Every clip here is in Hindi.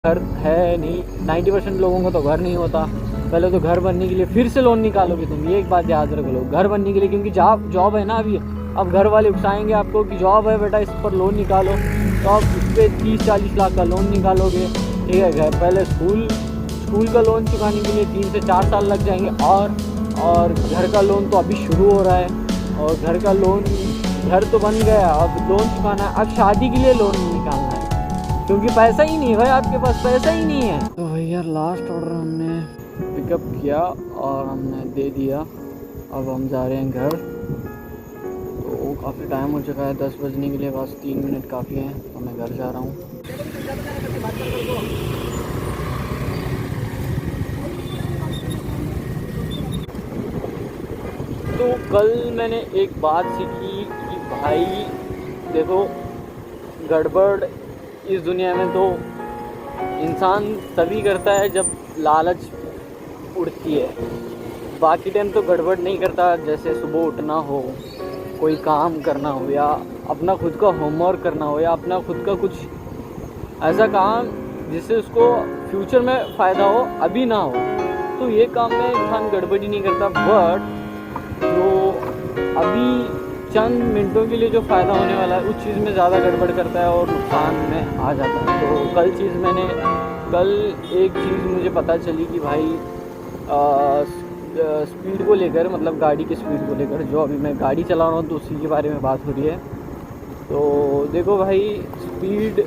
घर है नहीं, 90% लोगों को तो घर नहीं होता। पहले तो घर बनने के लिए फिर से लोन निकालोगे तुम, ये एक बात याद रख लो, घर बनने के लिए, क्योंकि जॉब है ना अभी। अब घर वाले उकसाएंगे आपको कि जॉब है बेटा इस पर लोन निकालो, तो आप उस पर 30-40 लाख का लोन निकालोगे, ठीक है। घर पहले स्कूल का लोन चुकाने के लिए 3 से 4 साल लग जाएंगे, और घर का लोन तो अभी शुरू हो रहा है। और घर का लोन, घर तो बन गया, अब लोन चुकाना है, अब शादी के लिए लोन निकालना है, क्योंकि पैसा ही नहीं है भाई, आपके पास पैसा ही नहीं है। तो भैया लास्ट ऑर्डर हमने पिकअप किया और हमने दे दिया। अब हम जा रहे हैं घर। तो काफ़ी टाइम हो चुका है, 10 बजने के लिए बस 3 मिनट काफ़ी हैं, तो मैं घर जा रहा हूँ। तो कल मैंने एक बात सीखी कि भाई देखो, गड़बड़ इस दुनिया में तो इंसान तभी करता है जब लालच उड़ती है, बाकी टाइम तो गड़बड़ नहीं करता। जैसे सुबह उठना हो, कोई काम करना हो, या अपना खुद का होमवर्क करना हो, या अपना खुद का कुछ ऐसा काम जिससे उसको फ्यूचर में फ़ायदा हो, अभी ना हो, तो ये काम में इंसान गड़बड़ी नहीं करता। बट जो अभी चंद मिनटों के लिए जो फ़ायदा होने वाला है, उस चीज़ में ज़्यादा गड़बड़ करता है और नुकसान में आ जाता है। तो कल एक चीज़ मुझे पता चली कि भाई स्पीड को लेकर, मतलब गाड़ी की स्पीड को लेकर, जो अभी मैं गाड़ी चला रहा हूँ तो उसी के बारे में बात हो रही है। तो देखो भाई, स्पीड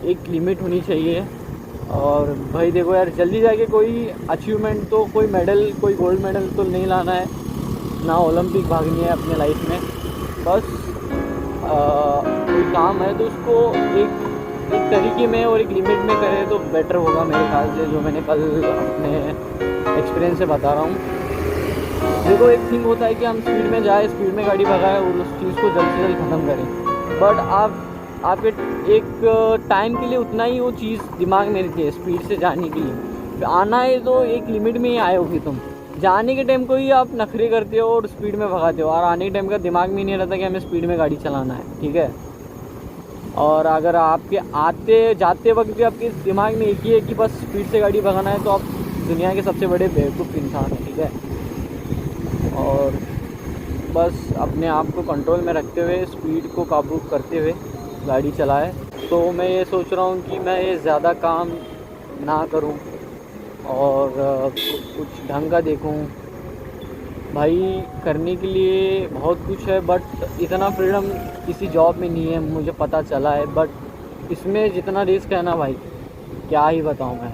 एक लिमिट होनी चाहिए। और भाई देखो यार, जल्दी जाके कोई अचीवमेंट, तो कोई मेडल, कोई गोल्ड मेडल तो नहीं लाना है, ना ओलंपिक भागनी है अपने लाइफ में। बस कोई काम है तो उसको एक तरीके में और एक लिमिट में करें तो बेटर होगा मेरे ख्याल से, जो मैंने कल अपने एक्सपीरियंस से बता रहा हूँ। देखो, एक थिंग होता है कि हम स्पीड में जाए, स्पीड में गाड़ी भगाएं और उस चीज़ को जल्द से जल्द ख़त्म करें, बट आपके एक टाइम के लिए उतना ही वो चीज़ दिमाग में रहती है स्पीड से जाने के लिए। आना है तो एक लिमिट में ही आए होगी तुम, जाने के टाइम को ही आप नखरे करते हो और स्पीड में भगाते हो, और आने के टाइम का दिमाग में नहीं रहता कि हमें स्पीड में गाड़ी चलाना है, ठीक है। और अगर आपके आते जाते वक्त भी आपके दिमाग में एक ही है कि बस स्पीड से गाड़ी भगाना है, तो आप दुनिया के सबसे बड़े बेवकूफ़ इंसान हैं, ठीक है। और बस अपने आप को कंट्रोल में रखते हुए, स्पीड को काबू करते हुए गाड़ी चलाए। तो मैं ये सोच रहा हूँ कि मैं ये ज़्यादा काम ना करूँ और कुछ ढंग का देखूँ। भाई करने के लिए बहुत कुछ है, बट इतना फ्रीडम किसी जॉब में नहीं है, मुझे पता चला है। बट इसमें जितना रिस्क है ना भाई, क्या ही बताऊँ मैं।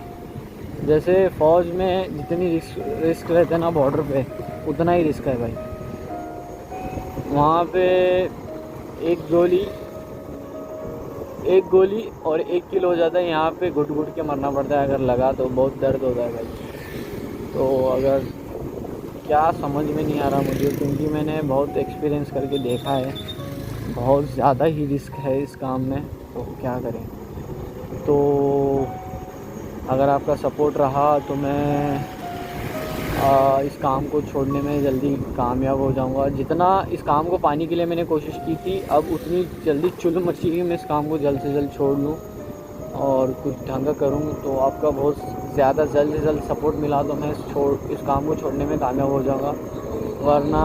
जैसे फ़ौज में जितनी रिस्क रहते हैं ना बॉर्डर पे, उतना ही रिस्क है भाई। वहाँ पे एक गोली और 1 किलो हो जाता है, यहाँ पे घुट घुट के मरना पड़ता है, अगर लगा तो बहुत दर्द होता है भाई। तो अगर क्या समझ में नहीं आ रहा मुझे, क्योंकि मैंने बहुत एक्सपीरियंस करके देखा है, बहुत ज़्यादा ही रिस्क है इस काम में, तो क्या करें। तो अगर आपका सपोर्ट रहा तो मैं इस काम को छोड़ने में जल्दी कामयाब हो जाऊंगा। जितना इस काम को पाने के लिए मैंने कोशिश की थी, अब उतनी जल्दी चुल मची कि मैं इस काम को जल्द से जल्द छोड़ लूँ और कुछ ढंग का करूँ। तो आपका बहुत ज़्यादा जल्द से जल्द सपोर्ट मिला तो मैं इस काम को छोड़ने में कामयाब हो जाऊँगा। वरना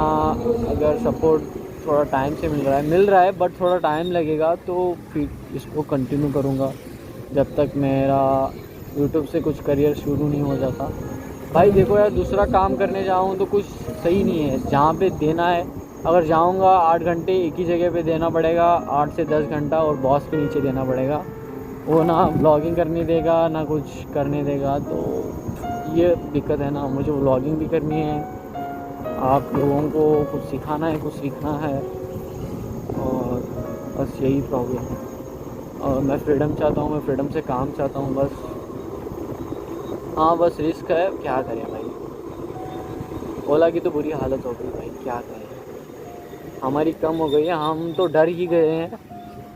अगर सपोर्ट थोड़ा टाइम से मिल रहा है बट थोड़ा टाइम लगेगा, तो फिर इसको कंटिन्यू करूँगा जब तक मेरा यूट्यूब से कुछ करियर शुरू नहीं हो जाता। भाई देखो यार, दूसरा काम करने जाऊँ तो कुछ सही नहीं है। जहाँ पे देना है, अगर जाऊँगा 8 घंटे एक ही जगह पे देना पड़ेगा, 8 से 10 घंटा, और बॉस के नीचे देना पड़ेगा। वो ना व्लॉगिंग करने देगा ना कुछ करने देगा, तो ये दिक्कत है ना। मुझे व्लॉगिंग भी करनी है, आप लोगों को कुछ सिखाना है, कुछ सीखना है, और बस यही प्रॉब्लम है। और मैं फ्रीडम चाहता हूँ, मैं फ्रीडम से काम चाहता हूँ बस। हाँ बस रिस्क है, क्या करें भाई। ओला की तो बुरी हालत हो गई भाई, क्या करें। हमारी कम हो गई है, हम तो डर ही गए हैं,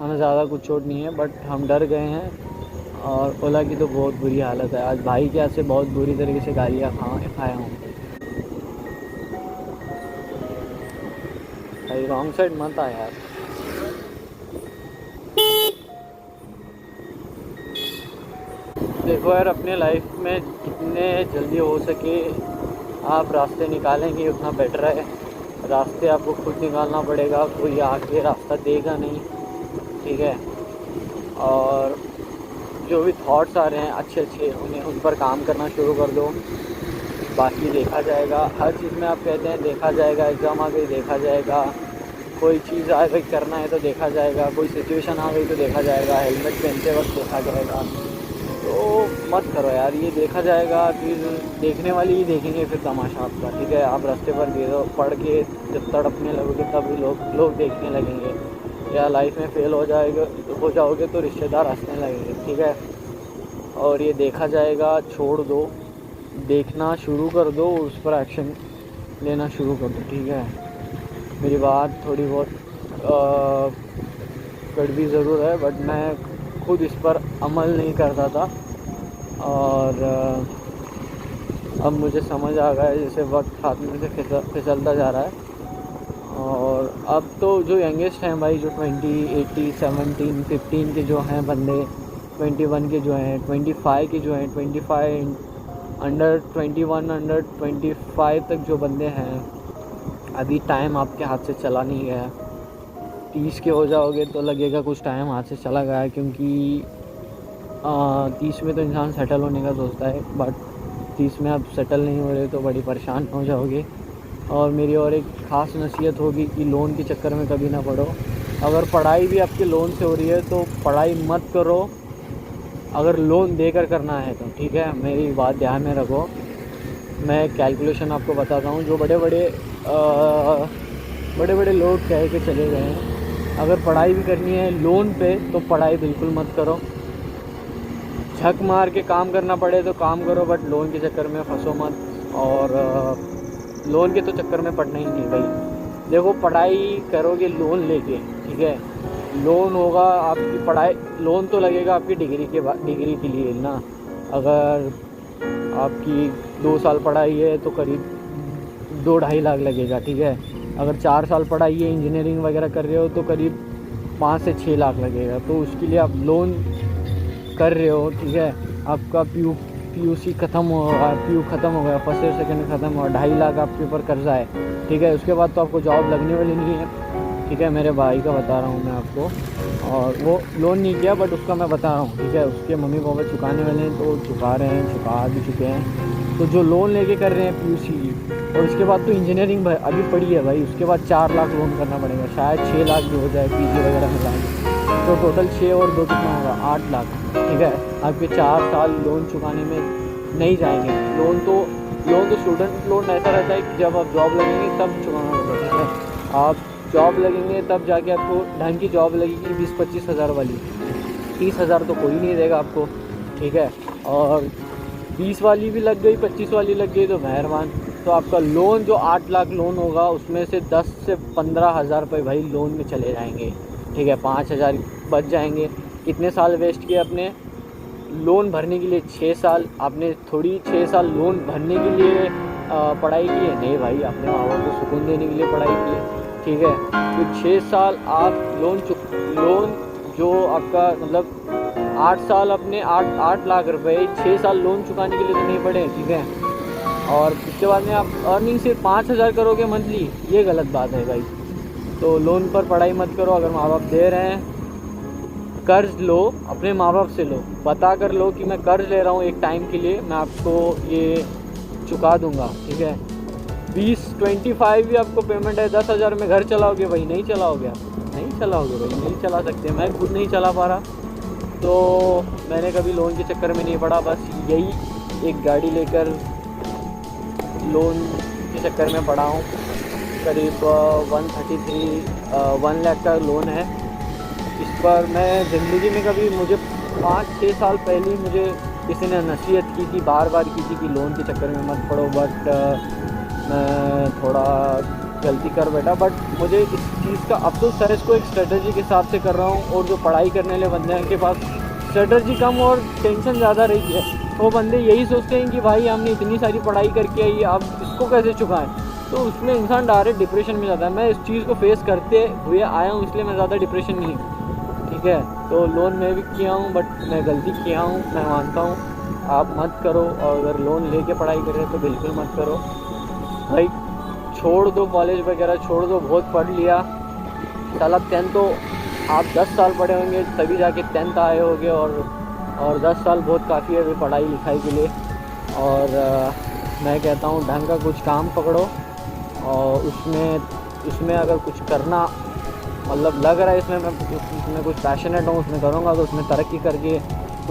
हमें ज़्यादा कुछ चोट नहीं है बट हम डर गए हैं। और ओला की तो बहुत बुरी हालत है। आज भाई के हाथ से बहुत बुरी तरीके से गालियाँ खाया हूँ भाई। रॉन्ग साइड मत आ यार। देखो यार, अपने लाइफ में जितने जल्दी हो सके आप रास्ते निकालेंगे उतना बेटर है। रास्ते आपको खुद निकालना पड़ेगा, कोई आके रास्ता देगा नहीं, ठीक है। और जो भी थॉट्स आ रहे हैं अच्छे अच्छे, उन्हें उन पर काम करना शुरू कर दो। बाकी देखा जाएगा। हर चीज़ में आप कहते हैं देखा जाएगा, एग्ज़ाम आ गई देखा जाएगा, कोई चीज़ आ गई करना है तो देखा जाएगा, कोई सिचुएशन आ गई तो देखा जाएगा, हेलमेट पहनते वक्त देखा जाएगा। तो मत करो यार, ये देखा जाएगा फिर देखने वाली ही देखेंगे फिर तमाशा आपका, ठीक है। आप रास्ते पर गिरो पढ़ के जब तड़पने लगोगे तभी लोग देखने लगेंगे, या लाइफ में फेल हो जाओगे तो रिश्तेदार हंसने लगेंगे, ठीक है। और ये देखा जाएगा छोड़ दो, देखना शुरू कर दो, उस पर एक्शन लेना शुरू कर दो, ठीक है। मेरी बात थोड़ी बहुत कड़वी ज़रूर है, बट मैं खुद इस पर अमल नहीं करता था, और अब मुझे समझ आ गया है, जैसे वक्त हाथ में से फिसलता जा रहा है। और अब तो जो यंगेस्ट हैं भाई, जो 20, 18, 17, 15 के जो हैं बंदे, 21 के जो हैं, 25 के जो हैं, 25 अंडर 21 अंडर 25 तक जो बंदे हैं, अभी टाइम आपके हाथ से चला नहीं गया। 30 के हो जाओगे तो लगेगा कुछ टाइम हाथ से चला गया, क्योंकि 30 में तो इंसान सेटल होने का सोचता है, बट 30 में आप सेटल नहीं हो रहे तो बड़ी परेशान हो जाओगे। और मेरी और एक ख़ास नसीहत होगी कि लोन के चक्कर में कभी ना पड़ो। अगर पढ़ाई भी आपके लोन से हो रही है तो पढ़ाई मत करो, अगर लोन देकर करना है तो, ठीक है। मेरी बात ध्यान में रखो। मैं कैलकुलेशन आपको बताता हूँ, जो बड़े बड़े लोग कह के चले गए हैं, अगर पढ़ाई भी करनी है लोन पे तो पढ़ाई बिल्कुल मत करो। झक मार के काम करना पड़े तो काम करो, बट लोन के चक्कर में फंसो मत। और लोन के तो चक्कर में पड़ना ही नहीं भाई। देखो, पढ़ाई करोगे लोन लेके, ठीक है, लोन होगा आपकी पढ़ाई, लोन तो लगेगा आपकी डिग्री के लिए ना। अगर आपकी 2 साल पढ़ाई है तो करीब 2-2.5 लाख लगेगा, ठीक है। अगर 4 साल पढ़ाई है, इंजीनियरिंग वगैरह कर रहे हो तो करीब 5 से 6 लाख लगेगा। तो उसके लिए आप लोन कर रहे हो, ठीक है। आपका पीयूसी ख़त्म हो गया, फर्स्ट ईयर सेकेंड ख़त्म हुआ, 2.5 लाख आपके ऊपर कर्जा है, ठीक है। उसके बाद तो आपको जॉब लगने वाली नहीं है, ठीक है। मेरे भाई का बता रहा हूँ मैं आपको, और वो लोन नहीं किया बट उसका मैं बता रहा हूँ, ठीक है। उसके मम्मी पापा चुकाने वाले हैं तो चुका रहे हैं, चुका भी चुके हैं। तो जो लोन लेके कर रहे हैं पीयूसी की, और उसके बाद तो इंजीनियरिंग अभी पड़ी है भाई, उसके बाद 4 लाख लोन करना पड़ेगा, शायद 6 लाख भी हो जाए पीजी वगैरह में लाएंगे, तो टोटल 6 और 2 कितना होगा, 8 लाख, ठीक है। आपके 4 साल लोन चुकाने में नहीं जाएंगे। लोन तो स्टूडेंट लोन ऐसा रहता है कि जब आप जॉब लगेंगे तब चुकाना होगा, ठीक है। आप जॉब लगेंगे तब जाके आपको ढंग की जॉब लगेगी, 20-25 हज़ार वाली। 30 हज़ार तो कोई नहीं देगा आपको, ठीक है। और 20 वाली भी लग गई, 25 वाली लग गई तो मेहरबान। तो आपका लोन जो 8 लाख लोन होगा, उसमें से 10 से 15 हज़ार रुपये भाई लोन में चले जाएंगे, ठीक है। 5 हज़ार बच जाएंगे। कितने साल वेस्ट किए अपने लोन भरने के लिए? 6 साल। आपने थोड़ी 6 साल लोन भरने के लिए पढ़ाई की है? नहीं भाई, अपने माँ बाप को सुकून देने के लिए पढ़ाई की है, ठीक है। तो 6 साल आप लोन जो आपका मतलब 8 साल अपने 8 लाख रुपए 6 साल लोन चुकाने के लिए तो नहीं पड़े, ठीक है। और इसके बाद में आप अर्निंग सिर्फ 5 हज़ार करोगे मंथली, ये गलत बात है भाई। तो लोन पर पढ़ाई मत करो। अगर माँ बाप दे रहे हैं, कर्ज लो, अपने माँ बाप से लो, बता कर लो कि मैं कर्ज ले रहा हूँ एक टाइम के लिए, मैं आपको ये चुका दूँगा, ठीक है। 25 भी आपको पेमेंट है, 10 हज़ार में घर चलाओगे भाई? नहीं चलाओगे आप, नहीं चलाओगे भाई, नहीं चला सकते। मैं खुद नहीं चला पा रहा, तो मैंने कभी लोन के चक्कर में नहीं पड़ा। बस यही एक गाड़ी लेकर लोन के चक्कर में पड़ा हूँ। करीब 1 लाख का लोन है। इस पर मैं ज़िंदगी में कभी, मुझे 5-6 साल पहले ही मुझे किसी ने नसीहत की थी, बार की थी कि लोन के चक्कर में मत पड़ो, बट मैं थोड़ा गलती कर बैठा। बट मुझे इस चीज़ का अफसोस है, इसको एक स्ट्रेटजी के हिसाब से कर रहा हूँ। और जो पढ़ाई करने वाले बंदे हैं, उनके पास स्ट्रेटजी कम और टेंशन ज़्यादा रही है। वो बंदे यही सोचते हैं कि भाई हमने इतनी सारी पढ़ाई करके आई, अब इसको कैसे चुकाएं। तो उसमें इंसान डायरेक्ट डिप्रेशन में जाता है। मैं इस चीज़ को फेस करते हुए आया हूँ, इसलिए मैं ज़्यादा डिप्रेशन नहीं हूँ, ठीक है। तो लोन मैं भी किया हूँ, बट मैं गलती किया हूँ, मैं मानता हूँ। आप मत करो, और अगर लोन लेके पढ़ाई कर रहे हो तो बिल्कुल मत करो भाई। छोड़ दो कॉलेज वगैरह, छोड़ दो, बहुत पढ़ लिया साला। 10 तो आप 10 साल पढ़े होंगे तभी जाके 10th आए होंगे, और 10 साल बहुत काफ़ी है अभी पढ़ाई लिखाई के लिए। और मैं कहता हूँ ढंग का कुछ काम पकड़ो, और उसमें अगर कुछ करना मतलब लग रहा है इसमें कुछ पैशनेट हूँ, उसमें करूँगा तो उसमें तरक्की करके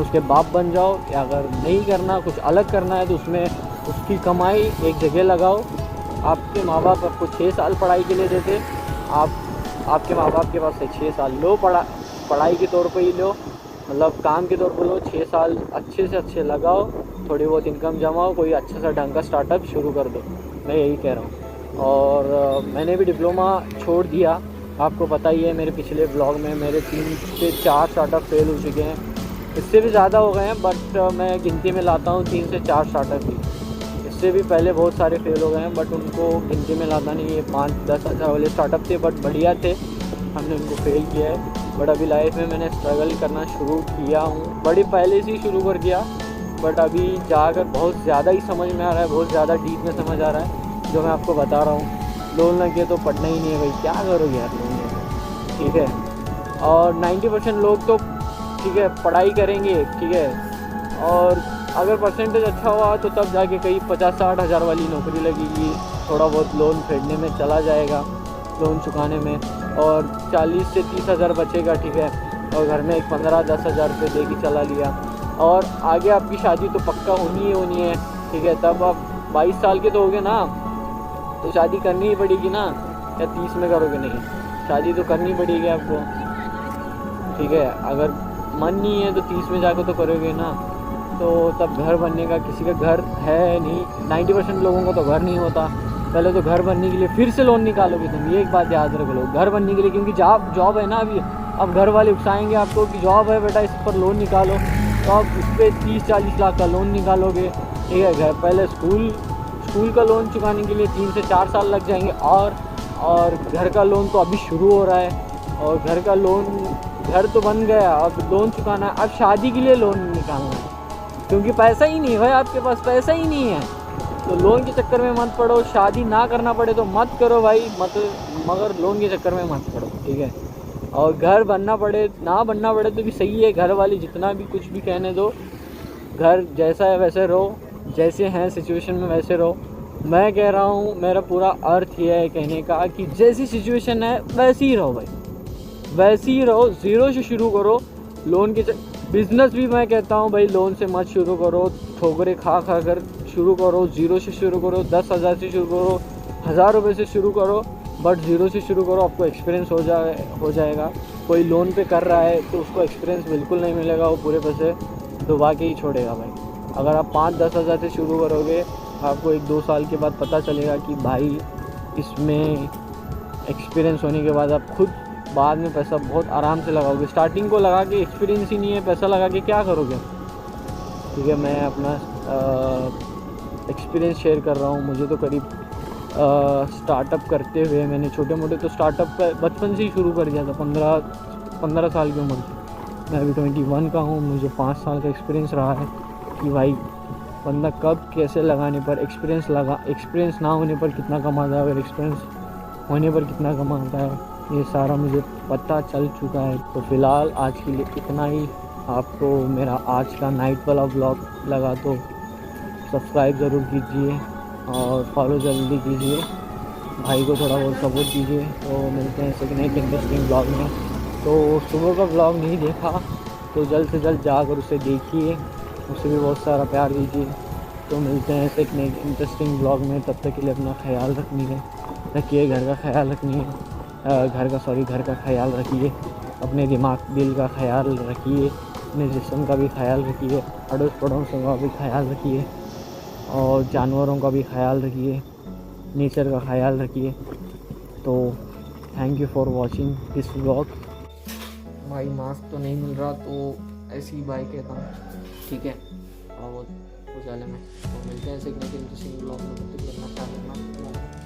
उसके बाप बन जाओ। या अगर नहीं करना, कुछ अलग करना है, तो उसमें उसकी कमाई एक जगह लगाओ। आपके माँ बाप आपको 6 साल पढ़ाई के लिए देते, आपके माँ बाप के पास से 6 साल लो, पढ़ाई के तौर पे ही लो, मतलब काम के तौर पे लो। 6 साल अच्छे से अच्छे लगाओ, थोड़ी बहुत इनकम जमाओ, कोई अच्छा सा ढंग का स्टार्टअप शुरू कर दो। मैं यही कह रहा हूँ। और मैंने भी डिप्लोमा छोड़ दिया, आपको पता ही है। मेरे पिछले ब्लॉग में मेरे 3 से 4 स्टार्टअप फेल हो चुके हैं, इससे भी ज़्यादा हो गए हैं, बट मैं गिनती में लाता हूँ 3 से 4 स्टार्टअप ही। इससे भी पहले बहुत सारे फेल हो गए हैं, बट उनको गिनती में लाता नहीं। ये 5-10 हज़ार वाले स्टार्टअप थे, बट बढ़िया थे, हमने उनको फेल किया है। बट अभी लाइफ में मैंने स्ट्रगल करना शुरू किया हूँ, बड़ी पहले से ही शुरू कर दिया, बट अभी जाकर बहुत ज़्यादा ही समझ में आ रहा है, बहुत ज़्यादा डीप में समझ आ रहा है जो मैं आपको बता रहा हूँ। लोन लगे तो पढ़ना ही नहीं है भाई, क्या करोगे यार लोन लेकर, ठीक है। और 90% लोग तो ठीक है पढ़ाई करेंगे, ठीक है, और अगर परसेंटेज अच्छा हुआ तो तब जाके कहीं 50-60 हज़ार वाली नौकरी लगेगी, थोड़ा बहुत लोन फेडने में चला जाएगा, लोन चुकाने में, और 40 से 30 हज़ार बचेगा, ठीक है। और घर में एक 15-10 हज़ार रुपये दे के चला लिया, और आगे आपकी शादी तो पक्का होनी है, ठीक है। तब आप 22 साल के तो होगे ना, तो शादी करनी ही पड़ेगी ना, या 30 में करोगे? नहीं, शादी तो करनी पड़ेगी आपको, ठीक है। अगर मन नहीं है तो 30 में जाकर तो करोगे ना। तो तब घर बनने का, किसी का घर है नहीं, 90% लोगों को तो घर नहीं होता। पहले तो घर बनने के लिए फिर से लोन निकालोगे तुम, ये एक बात याद रख लो, घर बनने के लिए, क्योंकि जॉब है ना अभी। अब घर वाले उकसाएंगे आपको कि जॉब है बेटा, इस पर लोन निकालो, तो आप उस पर 30-40 लाख का लोन निकालोगे, ठीक है। घर पहले स्कूल का लोन चुकाने के लिए 3 से 4 साल लग जाएंगे, और घर का लोन तो अभी शुरू हो रहा है, और घर का लोन, घर तो बन गया, अब लोन चुकाना है। अब शादी के लिए लोन निकालना है, क्योंकि पैसा ही नहीं है, आपके पास पैसा ही नहीं है, तो लोन के चक्कर में मत पड़ो। शादी ना करना पड़े तो मत करो भाई, मगर लोन के चक्कर में मत पड़ो, ठीक है। और घर बनना पड़े ना बनना पड़े तो भी सही है, घर वाले जितना भी कुछ भी कहने दो, घर जैसा है वैसे रहो, जैसे हैं सिचुएशन में वैसे रहो। मैं कह रहा हूँ, मेरा पूरा अर्थ ये है कहने का कि जैसी सिचुएशन है वैसी ही रहो भाई, वैसे ही रहो, ज़ीरो से शुरू करो। लोन के बिज़नेस भी मैं कहता हूँ भाई, लोन से मत शुरू करो, ठोकरे खा कर शुरू करो, ज़ीरो से शुरू करो, 10 हज़ार से शुरू करो, 1000 रुपये से शुरू करो, बट ज़ीरो से शुरू करो, आपको एक्सपीरियंस हो जाएगा। कोई लोन पे कर रहा है तो उसको एक्सपीरियंस बिल्कुल नहीं मिलेगा, वो पूरे पैसे डुबा के ही छोड़ेगा भाई। अगर आप 5-10 हज़ार से शुरू करोगे, आपको 1-2 साल के बाद पता चलेगा कि भाई इसमें एक्सपीरियंस होने के बाद आप खुद बाद में पैसा बहुत आराम से लगाओगे। स्टार्टिंग को लगा के, एक्सपीरियंस ही नहीं है, पैसा लगा के क्या करोगे, ठीक है। मैं अपना एक्सपीरियंस शेयर कर रहा हूँ। मुझे तो करीब स्टार्टअप करते हुए, मैंने छोटे मोटे तो स्टार्टअप बचपन से ही शुरू कर दिया था, 15 साल की उम्र से। मैं अभी 21 का हूँ, मुझे 5 साल का एक्सपीरियंस रहा है कि भाई बंदा कब कैसे लगाने पर एक्सपीरियंस ना होने पर कितना कमाता है, और एक्सपीरियंस होने पर कितना कमाता है, ये सारा मुझे पता चल चुका है। तो फ़िलहाल आज के लिए इतना ही। आपको मेरा आज का नाइट वाला ब्लॉग लगा तो सब्सक्राइब ज़रूर कीजिए, और फॉलो जल्दी कीजिए, भाई को थोड़ा बहुत सपोर्ट कीजिए। तो मिलते हैं सेकंड एक इंटरेस्टिंग ब्लॉग में। तो सुबह का ब्लॉग नहीं देखा तो जल्द से जल्द जाकर उसे देखिए, उसे भी बहुत सारा प्यार दीजिए। तो मिलते हैं सेकंड एक इंटरेस्टिंग ब्लॉग में, तब तक के लिए अपना ख्याल रखिए, घर का ख्याल रखिए, घर का ख्याल रखिए, अपने दिमाग दिल का ख्याल रखिए, अपने जिस्म का भी ख्याल रखिए, अड़ोस पड़ोसों का भी ख्याल रखिए, और जानवरों का भी ख्याल रखिए, नेचर का ख्याल रखिए। तो thank you for watching this vlog. भाई मास्क तो नहीं मिल रहा तो ऐसी ही बाय कहता हूँ, ठीक है, और बहुत उजाले में। तो मिलते हैं सेकंड इंटरेस्टिंग ब्लॉग में, तब तक अपना ख्याल रखना।